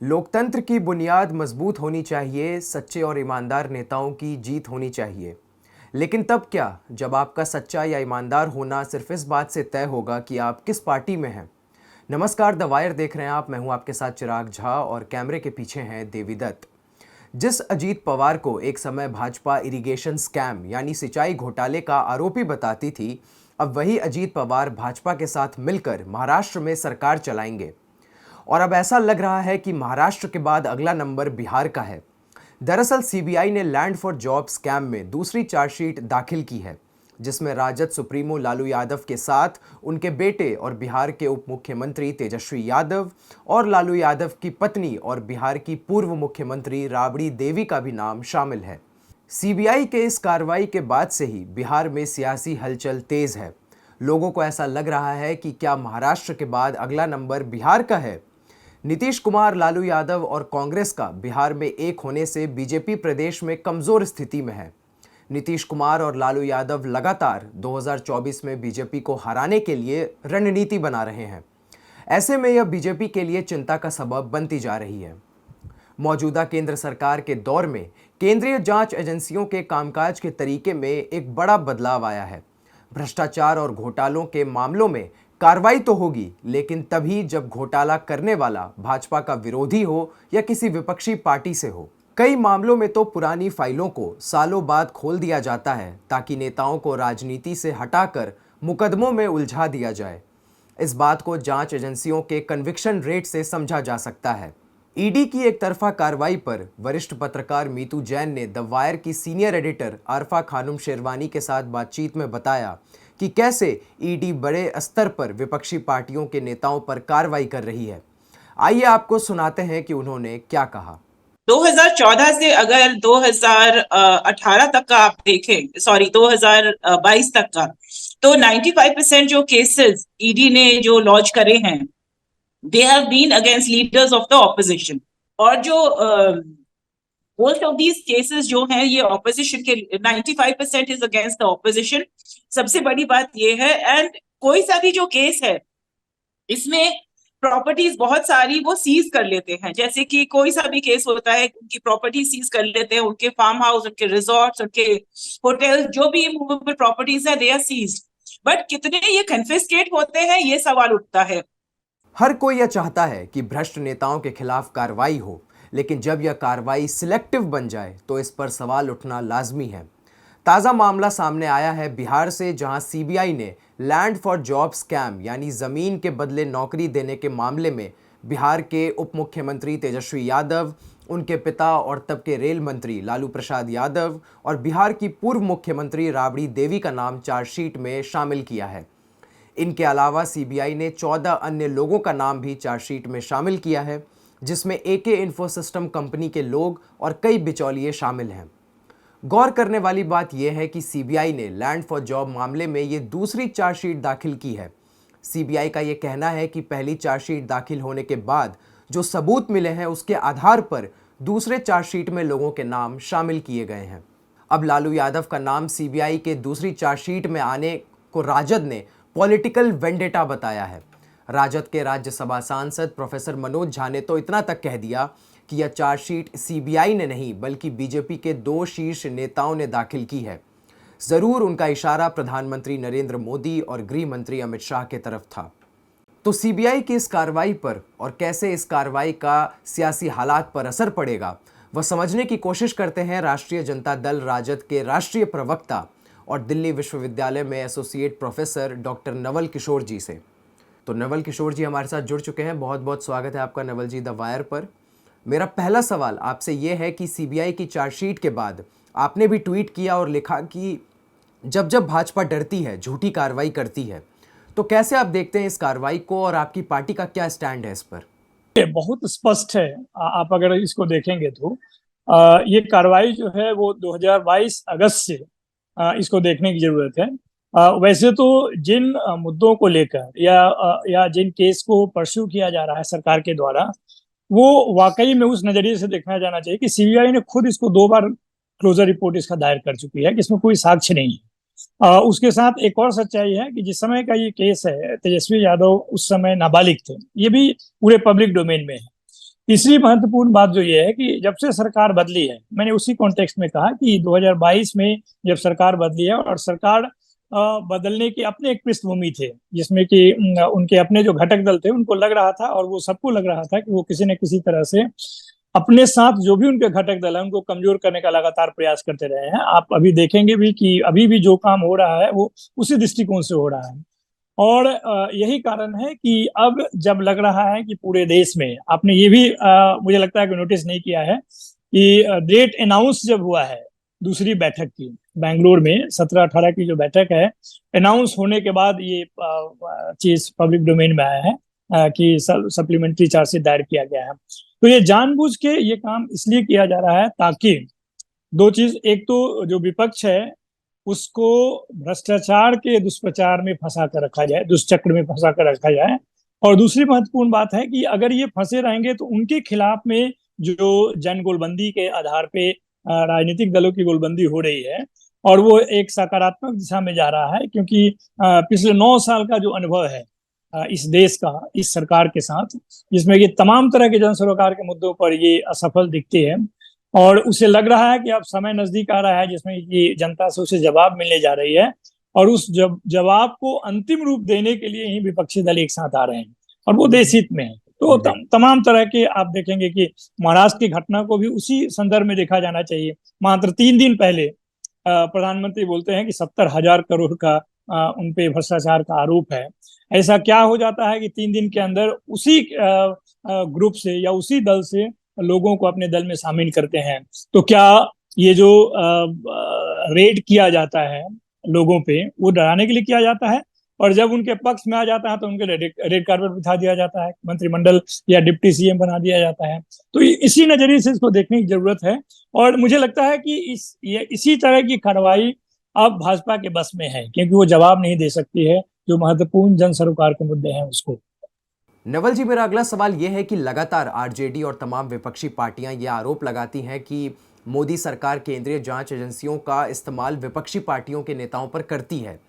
लोकतंत्र की बुनियाद मजबूत होनी चाहिए, सच्चे और ईमानदार नेताओं की जीत होनी चाहिए। लेकिन तब क्या, जब आपका सच्चा या ईमानदार होना सिर्फ इस बात से तय होगा कि आप किस पार्टी में हैं। नमस्कार, द वायर देख रहे हैं आप। मैं हूं आपके साथ चिराग झा और कैमरे के पीछे हैं देवी दत्त। जिस अजीत पवार को एक समय भाजपा इरिगेशन स्कैम यानी सिंचाई घोटाले का आरोपी बताती थी, अब वही अजीत पवार भाजपा के साथ मिलकर महाराष्ट्र में सरकार चलाएंगे। और अब ऐसा लग रहा है कि महाराष्ट्र के बाद अगला नंबर बिहार का है। दरअसल सीबीआई ने लैंड फॉर जॉब स्कैम में दूसरी चार्जशीट दाखिल की है, जिसमें राजद सुप्रीमो लालू यादव के साथ उनके बेटे और बिहार के उप मुख्यमंत्री तेजस्वी यादव और लालू यादव की पत्नी और बिहार की पूर्व मुख्यमंत्री राबड़ी देवी का भी नाम शामिल है। सीबीआई के इस कार्रवाई के बाद से ही बिहार में सियासी हलचल तेज है। लोगों को ऐसा लग रहा है कि क्या महाराष्ट्र के बाद अगला नंबर बिहार का है। नीतीश कुमार, लालू यादव और कांग्रेस का बिहार में एक होने से बीजेपी प्रदेश में कमजोर स्थिति में है। नीतीश कुमार और लालू यादव लगातार 2024 में बीजेपी को हराने के लिए रणनीति बना रहे हैं। ऐसे में यह बीजेपी के लिए चिंता का सबब बनती जा रही है। मौजूदा केंद्र सरकार के दौर में केंद्रीय जांच एजेंसियों के कामकाज के तरीके में एक बड़ा बदलाव आया है। भ्रष्टाचार और घोटालों के मामलों में कार्रवाई तो होगी, लेकिन तभी जब घोटाला करने वाला भाजपा का विरोधी हो या किसी विपक्षी पार्टी से हो। कई मामलों में तो पुरानी फाइलों को सालों बाद खोल दिया जाता है ताकि नेताओं को राजनीति से हटाकर मुकदमों में उलझा दिया जाए। इस बात को जांच एजेंसियों के कन्विक्शन रेट से समझा जा सकता है। ईडी की एक तरफा कार्रवाई पर वरिष्ठ पत्रकार मीतू जैन ने द वायर की सीनियर एडिटर आरफा खानुम शेरवानी के साथ बातचीत में बताया कि कैसे ईडी बड़े स्तर पर विपक्षी पार्टियों के नेताओं पर कार्रवाई कर रही है। आइए आपको सुनाते हैं कि उन्होंने क्या कहा। 2014 से अगर 2018 तक का आप देखें, सॉरी 2022 तक का, तो 95% जो केसेस ईडी ने जो लॉन्च करे हैं, they have been against leaders of the opposition. और जो मोस्ट ऑफ दीज केसेस जो हैं ये ऑपोजिशन के, 95% इज अगेंस्ट द ऑपोजिशन। सबसे बड़ी बात ये है, एंड कोई सा भी जो केस है इसमें प्रॉपर्टीज बहुत सारी वो सीज कर लेते हैं। जैसे कि कोई सा भी केस होता है, उनकी प्रॉपर्टी सीज कर लेते हैं, उनके फार्म हाउस, उनके रिजॉर्ट्स, उनके होटल, जो भी मूवेबल प्रॉपर्टीज है, दे आर सीज्ड। बट कितने ये कन्फिस्केट होते हैं, ये सवाल उठता है। हर कोई यह चाहता है कि भ्रष्ट नेताओं के खिलाफ कार्रवाई हो, लेकिन जब यह कार्रवाई सिलेक्टिव बन जाए तो इस पर सवाल उठना लाजमी है। ताज़ा मामला सामने आया है बिहार से, जहां सीबीआई ने लैंड फॉर जॉब स्कैम यानी ज़मीन के बदले नौकरी देने के मामले में बिहार के उप मुख्यमंत्री तेजस्वी यादव, उनके पिता और तब के रेल मंत्री लालू प्रसाद यादव और बिहार की पूर्व मुख्यमंत्री राबड़ी देवी का नाम चार्जशीट में शामिल किया है। इनके अलावा सीबीआई ने 14 अन्य लोगों का नाम भी चार्जशीट में शामिल किया है, जिसमें एके इन्फोसिस्टम कंपनी के लोग और कई बिचौलिए शामिल हैं। गौर करने वाली बात यह है कि सीबीआई ने लैंड फॉर जॉब मामले में ये दूसरी चार्जशीट दाखिल की है। सीबीआई का यह कहना है कि पहली चार्जशीट दाखिल होने के बाद जो सबूत मिले हैं उसके आधार पर दूसरे चार्जशीट में लोगों के नाम शामिल किए गए हैं। अब लालू यादव का नाम सीबीआई के दूसरी चार्जशीट में आने को राजद ने पॉलिटिकल वेंडेटा बताया है। राजद के राज्यसभा सांसद प्रोफेसर मनोज झा ने तो इतना तक कह दिया कि यह चार्जशीट सीबीआई ने नहीं बल्कि बीजेपी के 2 शीर्ष नेताओं ने दाखिल की है। जरूर उनका इशारा प्रधानमंत्री नरेंद्र मोदी और गृह मंत्री अमित शाह की तरफ था। तो सीबीआई की इस कार्रवाई पर और कैसे इस कार्रवाई का सियासी हालात पर असर पड़ेगा, वह समझने की कोशिश करते हैं राष्ट्रीय जनता दल राजद के राष्ट्रीय प्रवक्ता और दिल्ली विश्वविद्यालय में associate professor doctor Naval Kishore जी से। तो नवल किशोर जी हमारे साथ जुड़ चुके हैं। बहुत बहुत स्वागत है आपका नवल जी द वायर पर। मेरा पहला सवाल आपसे यह है कि सीबीआई की चार्जशीट के बाद आपने भी ट्वीट किया और लिखा कि जब जब भाजपा डरती है, झूठी कार्रवाई करती है, तो कैसे आप देखते हैं इस कार्रवाई को और आपकी पार्टी का क्या स्टैंड है इस पर? ये बहुत स्पष्ट है। आप अगर इसको देखेंगे तो ये कार्रवाई जो है वो 2022 अगस्त से इसको देखने की जरूरत है। वैसे तो जिन मुद्दों को लेकर या जिन केस को परस्यू किया जा रहा है सरकार के द्वारा, वो वाकई में उस नजरिए से देखा जाना चाहिए कि सीबीआई ने खुद इसको 2 बार क्लोजर रिपोर्ट इसका दायर कर चुकी है कि इसमें कोई साक्ष्य नहीं है। उसके साथ एक और सच्चाई है कि जिस समय का ये केस है, तेजस्वी यादव उस समय नाबालिग थे, ये भी पूरे पब्लिक डोमेन में है। तीसरी महत्वपूर्ण बात जो ये है कि जब से सरकार बदली है, मैंने उसी कॉन्टेक्स्ट में कहा कि 2022 में जब सरकार बदली है और सरकार बदलने की अपने एक पृष्ठभूमि थे, जिसमें कि उनके अपने जो घटक दल थे उनको लग रहा था और वो सबको लग रहा था कि वो किसी न किसी तरह से अपने साथ जो भी उनके घटक दल है उनको कमजोर करने का लगातार प्रयास करते रहे हैं। आप अभी देखेंगे भी कि अभी भी जो काम हो रहा है वो उसी दृष्टिकोण से हो रहा है। और यही कारण है कि अब जब लग रहा है कि पूरे देश में, आपने ये भी मुझे लगता है कि नोटिस नहीं किया है कि डेट अनाउंस जब हुआ है दूसरी बैठक की बेंगलुरु में 17-18 की जो बैठक है, अनाउंस होने के बाद ये चीज पब्लिक डोमेन में आया है कि सप्लीमेंट्री चार्जशीट दायर किया गया है। तो ये जानबूझ के ये काम इसलिए किया जा रहा है ताकि दो चीज, एक तो जो विपक्ष है उसको भ्रष्टाचार के दुष्प्रचार में फंसा कर रखा जाए, दुष्चक्र में फंसा कर रखा जाए। और दूसरी महत्वपूर्ण बात है कि अगर ये फंसे रहेंगे तो उनके खिलाफ में जो जन गोलबंदी के आधार पे राजनीतिक दलों की गोलबंदी हो रही है और वो एक सकारात्मक दिशा में जा रहा है, क्योंकि पिछले 9 साल का जो अनुभव है इस देश का इस सरकार के साथ, जिसमें कि तमाम तरह के जन सरोकार के मुद्दों पर ये असफल दिखती है और उसे लग रहा है कि अब समय नजदीक आ रहा है जिसमें कि जनता से उसे जवाब मिलने जा रही है और उस जवाब को अंतिम रूप देने के लिए ही विपक्षी दल एक साथ आ रहे हैं और वो देश हित में है। तो तमाम तरह के आप देखेंगे कि महाराष्ट्र की घटना को भी उसी संदर्भ में देखा जाना चाहिए। मात्र 3 दिन पहले प्रधानमंत्री बोलते हैं कि 70,000 करोड़ का उन पे भ्रष्टाचार का आरोप है। ऐसा क्या हो जाता है कि 3 दिन के अंदर उसी ग्रुप से या उसी दल से लोगों को अपने दल में शामिल करते हैं। तो क्या ये जो रेड किया जाता है लोगों पे, वो डराने के लिए किया जाता है और जब उनके पक्ष में आ जाता है तो उनके रेड कार्पेट बिठा दिया जाता है, मंत्रिमंडल या डिप्टी सीएम बना दिया जाता है। तो इसी नजरिए से इसको देखने की जरूरत है और मुझे लगता है कि इसी तरह की कार्रवाई अब भाजपा के बस में है, क्योंकि वो जवाब नहीं दे सकती है जो महत्वपूर्ण जन सरोकार के मुद्दे हैं उसको। नवल जी, मेरा अगला सवाल यह है कि लगातार आरजेडी और तमाम विपक्षी पार्टियां यह आरोप लगाती हैं कि मोदी सरकार केंद्रीय जांच एजेंसियों का इस्तेमाल विपक्षी पार्टियों के नेताओं पर करती है।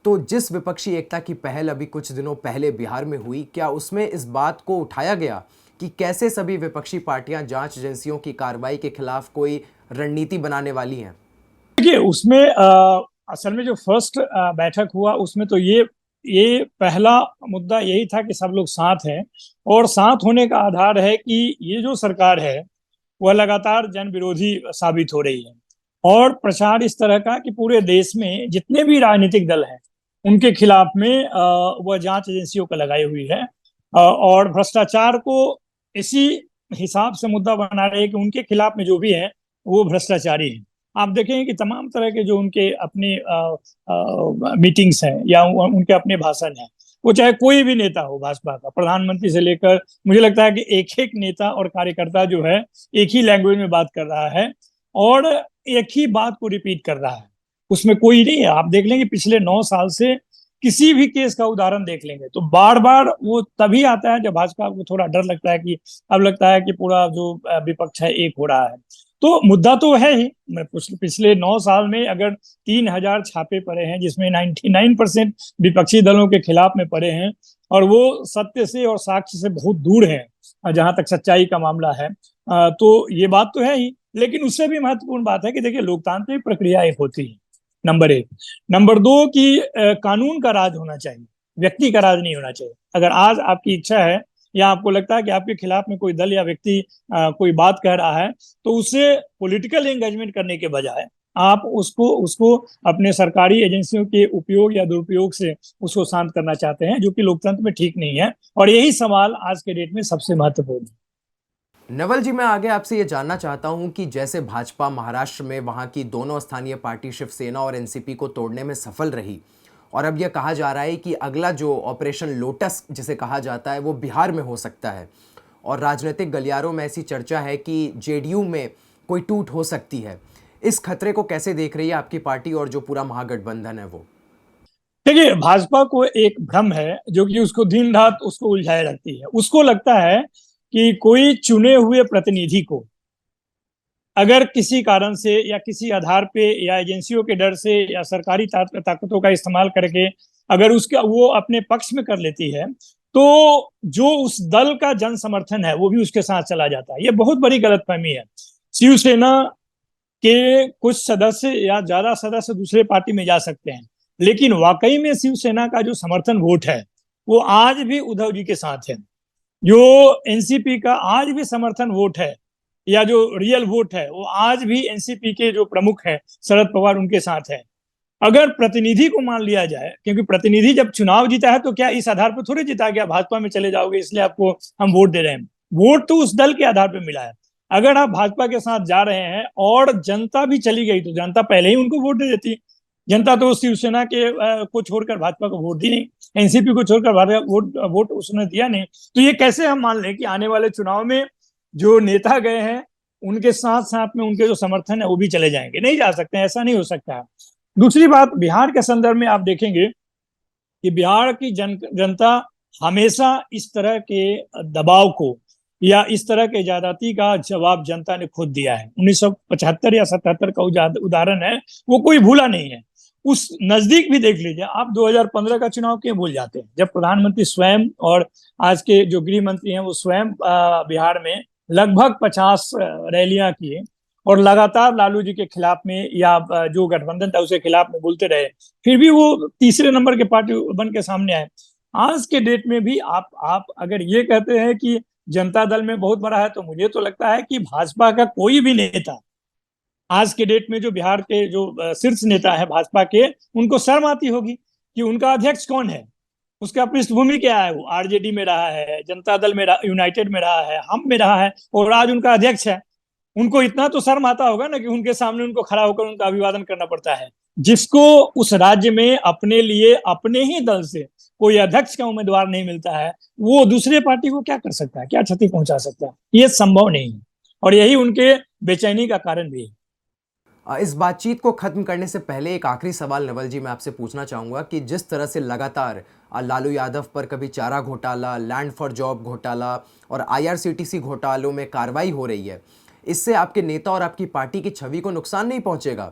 तो जिस विपक्षी एकता की पहल अभी कुछ दिनों पहले बिहार में हुई, क्या उसमें इस बात को उठाया गया कि कैसे सभी विपक्षी पार्टियां जांच एजेंसियों की कार्रवाई के खिलाफ कोई रणनीति बनाने वाली हैं? देखिए, उसमें असल में जो फर्स्ट बैठक हुआ उसमें तो ये पहला मुद्दा यही था कि सब लोग साथ हैं और साथ होने का आधार है कि ये जो सरकार है वह लगातार जन विरोधी साबित हो रही है और प्रचार इस तरह का कि पूरे देश में जितने भी राजनीतिक दल हैं उनके खिलाफ में वह जांच एजेंसियों को लगाई हुई है और भ्रष्टाचार को इसी हिसाब से मुद्दा बना रहे हैं कि उनके खिलाफ में जो भी है वो भ्रष्टाचारी है। आप देखेंगे कि तमाम तरह के जो उनके अपने मीटिंग्स हैं या उनके अपने भाषण हैं, वो चाहे कोई भी नेता हो भाजपा का, प्रधानमंत्री से लेकर, मुझे लगता है कि एक एक नेता और कार्यकर्ता जो है एक ही लैंग्वेज में बात कर रहा है और एक ही बात को रिपीट कर रहा है, उसमें कोई नहीं है। आप देख लेंगे पिछले 9 साल से किसी भी केस का उदाहरण देख लेंगे तो बार बार वो तभी आता है जब भाजपा को थोड़ा डर लगता है कि अब लगता है कि पूरा जो विपक्ष है एक हो रहा है। तो मुद्दा तो है ही, पिछले 9 साल में अगर 3,000 छापे पड़े हैं जिसमें 99% विपक्षी दलों के खिलाफ में पड़े हैं और वो सत्य से और साक्ष्य से बहुत दूर हैं जहां तक सच्चाई का मामला है, तो ये बात तो है ही। लेकिन उससे भी महत्वपूर्ण बात है कि देखिए, लोकतांत्रिक प्रक्रिया एक होती है, नंबर 1। नंबर 2 कि कानून का राज होना चाहिए, व्यक्ति का राज नहीं होना चाहिए। अगर आज आपकी इच्छा है या आपको लगता है कि आपके खिलाफ में कोई दल या व्यक्ति कोई बात कह रहा है तो उससे पॉलिटिकल एंगेजमेंट करने के बजाय आप उसको अपने सरकारी एजेंसियों के उपयोग या दुरुपयोग से उसको शांत करना चाहते हैं, जो कि लोकतंत्र में ठीक नहीं है और यही सवाल आज के डेट में सबसे महत्वपूर्ण है। नवल जी, मैं आगे आपसे ये जानना चाहता हूं कि जैसे भाजपा महाराष्ट्र में वहां की दोनों स्थानीय पार्टी शिवसेना और एनसीपी को तोड़ने में सफल रही और अब यह कहा जा रहा है कि अगला जो ऑपरेशन लोटस जिसे कहा जाता है वो बिहार में हो सकता है और राजनीतिक गलियारों में ऐसी चर्चा है कि जेडीयू में कोई टूट हो सकती है। इस खतरे को कैसे देख रही है आपकी पार्टी और जो पूरा महागठबंधन है वो? देखिए, भाजपा को एक भ्रम है जो कि उसको दिन रात उसको उलझाए रखती है। उसको लगता है कि कोई चुने हुए प्रतिनिधि को अगर किसी कारण से या किसी आधार पे या एजेंसियों के डर से या सरकारी ताकतों का इस्तेमाल करके अगर उसका वो अपने पक्ष में कर लेती है तो जो उस दल का जन समर्थन है वो भी उसके साथ चला जाता है। ये बहुत बड़ी गलतफहमी है। शिवसेना के कुछ सदस्य या ज्यादा सदस्य दूसरे पार्टी में जा सकते हैं, लेकिन वाकई में शिवसेना का जो समर्थन वोट है वो आज भी उद्धव जी के साथ है। जो एनसीपी का आज भी समर्थन वोट है या जो रियल वोट है वो आज भी एनसीपी के जो प्रमुख है शरद पवार उनके साथ है। अगर प्रतिनिधि को मान लिया जाए, क्योंकि प्रतिनिधि जब चुनाव जीता है तो क्या इस आधार पर थोड़ी जीता कि आप भाजपा में चले जाओगे इसलिए आपको हम वोट दे रहे हैं। वोट तो उस दल के आधार पर मिला है। अगर आप भाजपा के साथ जा रहे हैं और जनता भी चली गई तो जनता पहले ही उनको वोट दे देती। जनता तो शिवसेना के को छोड़कर भाजपा को वोट दी नहीं, एनसीपी को छोड़कर भाजपा वोट उसने दिया नहीं। तो ये कैसे हम मान लें कि आने वाले चुनाव में जो नेता गए हैं उनके साथ साथ में उनके जो समर्थन है वो भी चले जाएंगे? नहीं जा सकते, ऐसा नहीं हो सकता है। दूसरी बात, बिहार के संदर्भ में आप देखेंगे कि बिहार की जनता हमेशा इस तरह के दबाव को या इस तरह के ज्यादती का जवाब जनता ने खुद दिया है। 1975 या 77 का उदाहरण है, वो कोई भूला नहीं है। उस नजदीक भी देख लीजिए आप, 2015 का चुनाव क्यों भूल जाते हैं, जब प्रधानमंत्री स्वयं और आज के जो गृह मंत्री हैं वो स्वयं बिहार में लगभग 50 रैलियां किए और लगातार लालू जी के खिलाफ में या जो गठबंधन था उसके खिलाफ में बोलते रहे, फिर भी वो तीसरे नंबर के पार्टी बन के सामने आए। आज के डेट में भी आप अगर ये कहते हैं कि जनता दल में बहुत बड़ा है, तो मुझे तो लगता है कि भाजपा का कोई भी नेता आज के डेट में जो बिहार के जो शीर्ष नेता है भाजपा के, उनको शर्म आती होगी कि उनका अध्यक्ष कौन है, उसका पृष्ठभूमि क्या है। वो आरजेडी में रहा है, जनता दल में यूनाइटेड में रहा है, हम में रहा है और आज उनका अध्यक्ष है। उनको इतना तो शर्म आता होगा ना कि उनके सामने उनको खड़ा होकर उनका अभिवादन करना पड़ता है। जिसको उस राज्य में अपने लिए अपने ही दल से कोई अध्यक्ष का उम्मीदवार नहीं मिलता है, वो दूसरे पार्टी को क्या कर सकता है, क्या क्षति पहुंचा सकता है? ये संभव नहीं है और यही उनके बेचैनी का कारण भी है। इस बातचीत को ख़त्म करने से पहले एक आखिरी सवाल नवल जी मैं आपसे पूछना चाहूँगा कि जिस तरह से लगातार लालू यादव पर कभी चारा घोटाला, लैंड फॉर जॉब घोटाला और आईआरसीटीसी घोटालों में कार्रवाई हो रही है, इससे आपके नेता और आपकी पार्टी की छवि को नुकसान नहीं पहुंचेगा?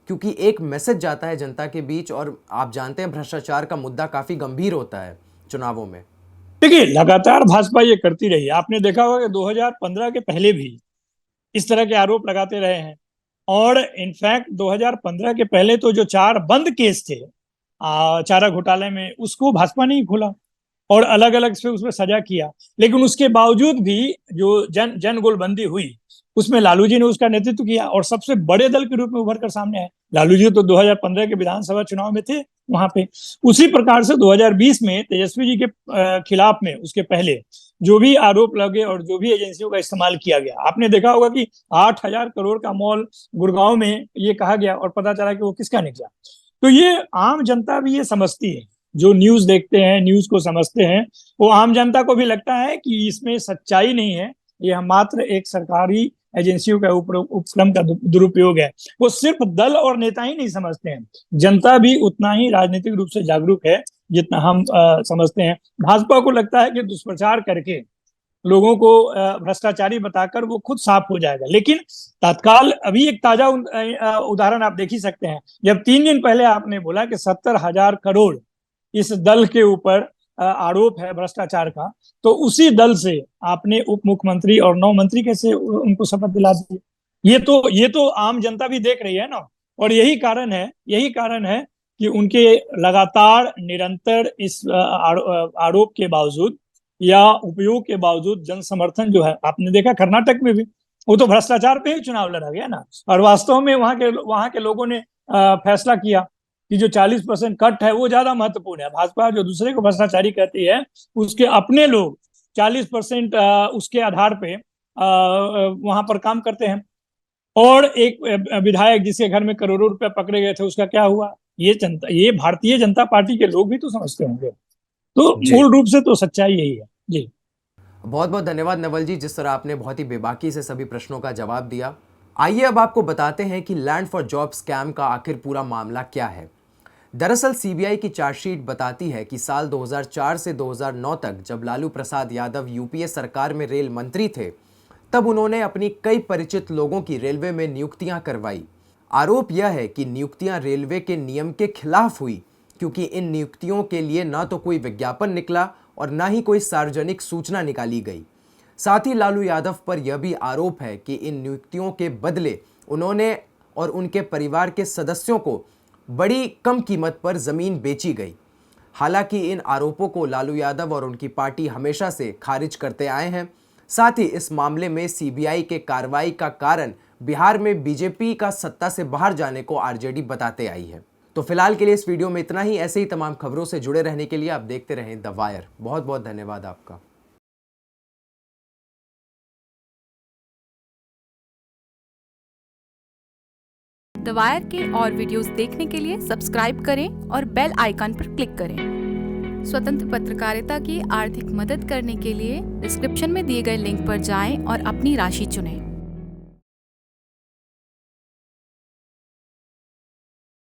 क्योंकि एक मैसेज जाता है जनता के बीच और आप जानते हैं भ्रष्टाचार का मुद्दा काफ़ी गंभीर होता है चुनावों में। देखिए, लगातार भाजपा ये करती रही। आपने देखा होगा कि 2015 के पहले भी इस तरह के आरोप लगाते रहे हैं और इनफैक्ट 2015 के पहले तो जो 4 बंद केस थे चारा घोटाले में, उसको भाजपा ने ही खोला और अलग अलग से उसमें सजा किया। लेकिन उसके बावजूद भी जो जन गोलबंदी हुई उसमें लालू जी ने उसका नेतृत्व किया और सबसे बड़े दल के रूप में उभर कर सामने आए। लालू जी तो 2015 के विधानसभा चुनाव में थे वहां पे। उसी प्रकार से 2020 में तेजस्वी जी के खिलाफ में उसके पहले जो भी आरोप लगे और जो भी एजेंसियों का इस्तेमाल किया गया, आपने देखा होगा कि 8,000 करोड़ का मॉल गुड़गांव में ये कहा गया और पता चला कि वो किसका निकला। तो ये आम जनता भी ये समझती है, जो न्यूज देखते हैं, न्यूज को समझते हैं, वो आम जनता को भी लगता है कि इसमें सच्चाई नहीं है, यह मात्र एक सरकारी एजेंसियों का उपक्रम का दुरुपयोग है। वो सिर्फ दल और नेता ही नहीं समझते हैं, जनता भी उतना ही राजनीतिक रूप से जागरूक है जितना हम समझते हैं। भाजपा को लगता है कि दुष्प्रचार करके लोगों को भ्रष्टाचारी बताकर वो खुद साफ हो जाएगा। लेकिन तत्काल अभी एक ताजा उदाहरण आप देख ही सकते हैं, जब 3 दिन पहले आपने बोला कि 70,000 करोड़ इस दल के ऊपर आरोप है भ्रष्टाचार का, तो उसी दल से आपने उप मुख्यमंत्री और 9 मंत्री कैसे उनको शपथ दिला दी? ये तो आम जनता भी देख रही है ना। और यही कारण है कि उनके लगातार निरंतर इस आरोप के बावजूद या उपयोग के बावजूद जन समर्थन जो है, आपने देखा कर्नाटक में भी वो तो भ्रष्टाचार पे ही चुनाव लड़ा गया ना। और वास्तव में वहां के लोगों ने फैसला किया कि जो 40% कट है वो ज्यादा महत्वपूर्ण है। भाजपा जो दूसरे को भ्रष्टाचारी कहती है, उसके अपने लोग 40% उसके आधार पे वहां पर काम करते हैं। और एक विधायक जिसके घर में करोड़ों रुपए पकड़े गए थे, उसका क्या हुआ? ये भारतीय जनता पार्टी के लोग भी तो समझते होंगे। तो मूल रूप से तो सच्चाई यही है जी। बहुत बहुत धन्यवाद नवल जी, जिस तरह आपने बहुत ही बेबाकी से सभी प्रश्नों का जवाब दिया। आइए अब आपको बताते हैं कि लैंड फॉर जॉब स्कैम का आखिर पूरा मामला क्या है। दरअसल सीबीआई की चार्जशीट बताती है कि साल 2004 से 2009 तक जब लालू प्रसाद यादव यूपीए सरकार में रेल मंत्री थे, तब उन्होंने अपनी कई परिचित लोगों की रेलवे में नियुक्तियां करवाई। आरोप यह है कि नियुक्तियां रेलवे के नियम के खिलाफ हुई, क्योंकि इन नियुक्तियों के लिए न तो कोई विज्ञापन निकला और ना ही कोई सार्वजनिक सूचना निकाली गई। साथ ही लालू यादव पर यह भी आरोप है कि इन नियुक्तियों के बदले उन्होंने और उनके परिवार के सदस्यों को बड़ी कम कीमत पर ज़मीन बेची गई। हालांकि इन आरोपों को लालू यादव और उनकी पार्टी हमेशा से खारिज करते आए हैं। साथ ही इस मामले में सीबीआई के कार्रवाई का कारण बिहार में बीजेपी का सत्ता से बाहर जाने को आरजेडी बताते आई है। तो फिलहाल के लिए इस वीडियो में इतना ही। ऐसे ही तमाम खबरों से जुड़े रहने के लिए आप देखते रहें द वायर। बहुत बहुत धन्यवाद आपका। द वायर के और वीडियोस देखने के लिए सब्सक्राइब करें और बेल आइकन पर क्लिक करें। स्वतंत्र पत्रकारिता की आर्थिक मदद करने के लिए डिस्क्रिप्शन में दिए गए लिंक पर जाएं और अपनी राशि चुनें।